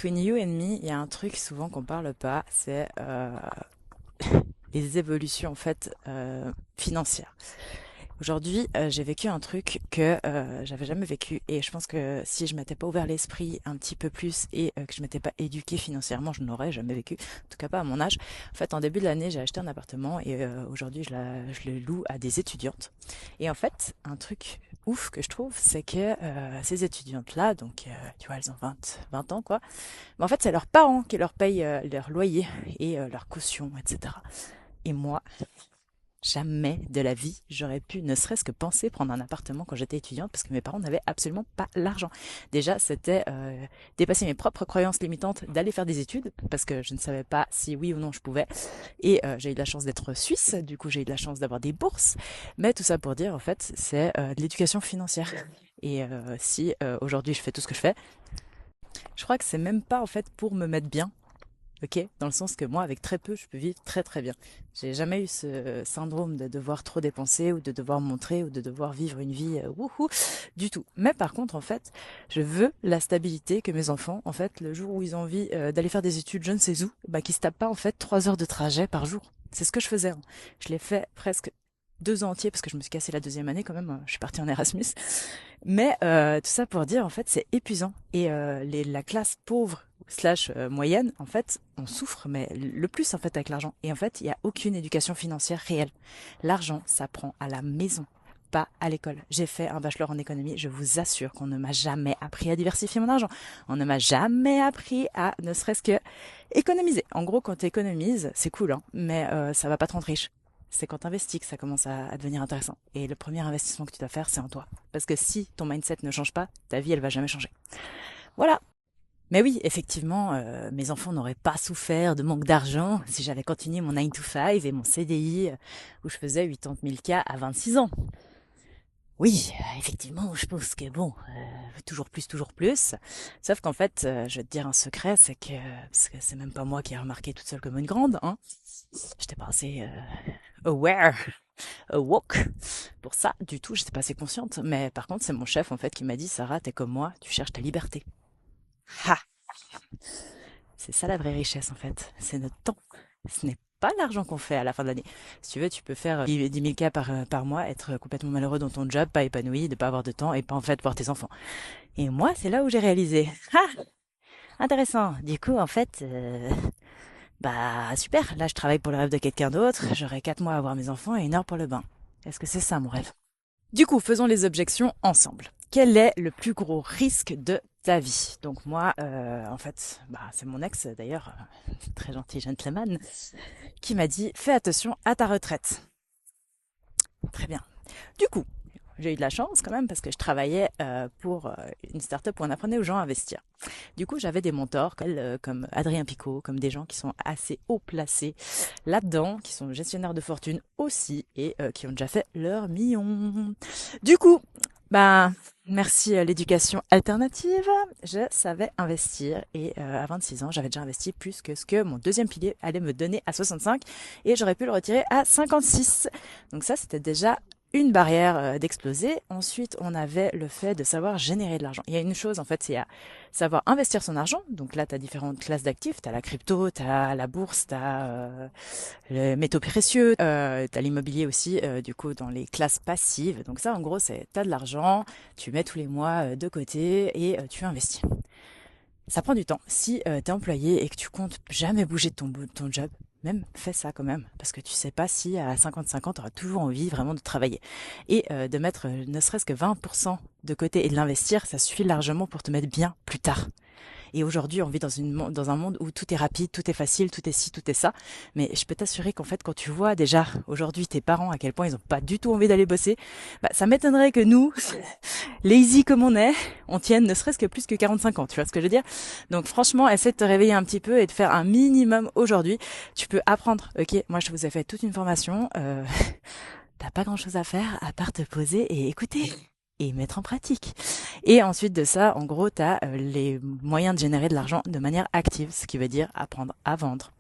Between you and me, il y a un truc souvent qu'on parle pas, c'est les évolutions en fait financières. Aujourd'hui, j'ai vécu un truc que j'avais jamais vécu et je pense que si je m'étais pas ouvert l'esprit un petit peu plus et que je m'étais pas éduquée financièrement, je n'aurais jamais vécu, en tout cas pas à mon âge. En fait, en début de l'année, j'ai acheté un appartement et aujourd'hui, je le loue à des étudiantes. Et en fait, un truc ouf que je trouve, c'est que ces étudiantes-là, donc tu vois, elles ont 20 ans quoi, mais en fait, c'est leurs parents qui leur payent leur loyer et leur caution, etc. Et moi, jamais de la vie, j'aurais pu ne serait-ce que penser prendre un appartement quand j'étais étudiante parce que mes parents n'avaient absolument pas l'argent. Déjà, c'était dépasser mes propres croyances limitantes d'aller faire des études parce que je ne savais pas si oui ou non je pouvais. Et j'ai eu de la chance d'être suisse, du coup j'ai eu de la chance d'avoir des bourses. Mais tout ça pour dire, en fait, c'est de l'éducation financière. Et si aujourd'hui je fais tout ce que je fais, je crois que c'est même pas en fait pour me mettre bien. Ok, dans le sens que moi, avec très peu, je peux vivre très très bien. J'ai jamais eu ce syndrome de devoir trop dépenser ou de devoir montrer ou de devoir vivre une vie wouhou du tout. Mais par contre, en fait, je veux la stabilité que mes enfants, en fait, le jour où ils ont envie d'aller faire des études, je ne sais où, bah, qu'ils se tapent pas en fait 3 heures de trajet par jour. C'est ce que je faisais, hein. Je l'ai fait presque 2 ans entiers parce que je me suis cassé la deuxième année quand même. Je suis partie en Erasmus. Mais tout ça pour dire, en fait, c'est épuisant. Et la classe pauvre slash moyenne, en fait, on souffre, mais le plus en fait avec l'argent. Et en fait, il n'y a aucune éducation financière réelle. L'argent s'apprend à la maison, pas à l'école. J'ai fait un bachelor en économie. Je vous assure qu'on ne m'a jamais appris à diversifier mon argent. On ne m'a jamais appris à ne serait-ce que économiser. En gros, quand tu économises, c'est cool, hein, mais ça va pas te rendre riche. C'est quand tu investis que ça commence à devenir intéressant. Et le premier investissement que tu dois faire, c'est en toi. Parce que si ton mindset ne change pas, ta vie, elle va jamais changer. Voilà. Mais oui, effectivement, mes enfants n'auraient pas souffert de manque d'argent si j'avais continué mon 9 to 5 et mon CDI où je faisais 80 000 k à 26 ans. Oui, effectivement, je pense que bon, toujours plus, toujours plus. Sauf qu'en fait, je vais te dire un secret, c'est que, parce que c'est même pas moi qui ai remarqué toute seule comme une grande, hein. J'étais pas assez aware, woke pour ça, du tout, j'étais pas assez consciente. Mais par contre, c'est mon chef en fait qui m'a dit, Sarah, t'es comme moi, tu cherches ta liberté. Ha! C'est ça la vraie richesse en fait, c'est notre temps. Ce n'est pas l'argent qu'on fait à la fin de l'année. Si tu veux, tu peux faire 10 000 cas par mois, être complètement malheureux dans ton job, pas épanoui, de pas avoir de temps et pas en fait voir tes enfants. Et moi, c'est là où j'ai réalisé. Ah, intéressant. Du coup, en fait, bah super. Là, je travaille pour le rêve de quelqu'un d'autre. J'aurai 4 mois à voir mes enfants et 1 heure pour le bain. Est-ce que c'est ça mon rêve? Du coup, faisons les objections ensemble. Quel est le plus gros risque de ta vie? Donc moi, en fait, bah, c'est mon ex d'ailleurs, très gentil gentleman, qui m'a dit fais attention à ta retraite. Très bien. Du coup, j'ai eu de la chance quand même parce que je travaillais pour une start-up où on apprenait aux gens à investir. Du coup, j'avais des mentors comme Adrien Picot, comme des gens qui sont assez haut placés là-dedans, qui sont gestionnaires de fortune aussi et qui ont déjà fait leur million. Du coup, bah, merci à l'éducation alternative, je savais investir et à 26 ans, j'avais déjà investi plus que ce que mon deuxième pilier allait me donner à 65 et j'aurais pu le retirer à 56. Donc ça, c'était déjà une barrière d'exploser. Ensuite, on avait le fait de savoir générer de l'argent. Il y a une chose, en fait, c'est à savoir investir son argent. Donc là, tu as différentes classes d'actifs. Tu as la crypto, tu as la bourse, tu as les métaux précieux, tu as l'immobilier aussi, du coup, dans les classes passives. Donc ça, en gros, c'est tu as de l'argent, tu mets tous les mois de côté et tu investis. Ça prend du temps. Si t'es employé et que tu comptes jamais bouger de ton job, même fais ça quand même, parce que tu sais pas si à 55 ans, tu auras toujours envie vraiment de travailler. Et de mettre ne serait-ce que 20% de côté et de l'investir, ça suffit largement pour te mettre bien plus tard. Et aujourd'hui, on vit dans un monde où tout est rapide, tout est facile, tout est ci, tout est ça. Mais je peux t'assurer qu'en fait, quand tu vois déjà aujourd'hui tes parents à quel point ils ont pas du tout envie d'aller bosser, bah, ça m'étonnerait que nous, lazy comme on tienne ne serait-ce que plus que 45 ans. Tu vois ce que je veux dire? Donc franchement, essaie de te réveiller un petit peu et de faire un minimum aujourd'hui. Tu peux apprendre. Ok, moi je vous ai fait toute une formation. T'as pas grand-chose à faire à part te poser et écouter et mettre en pratique. Et ensuite de ça, en gros, tu as les moyens de générer de l'argent de manière active, ce qui veut dire apprendre à vendre,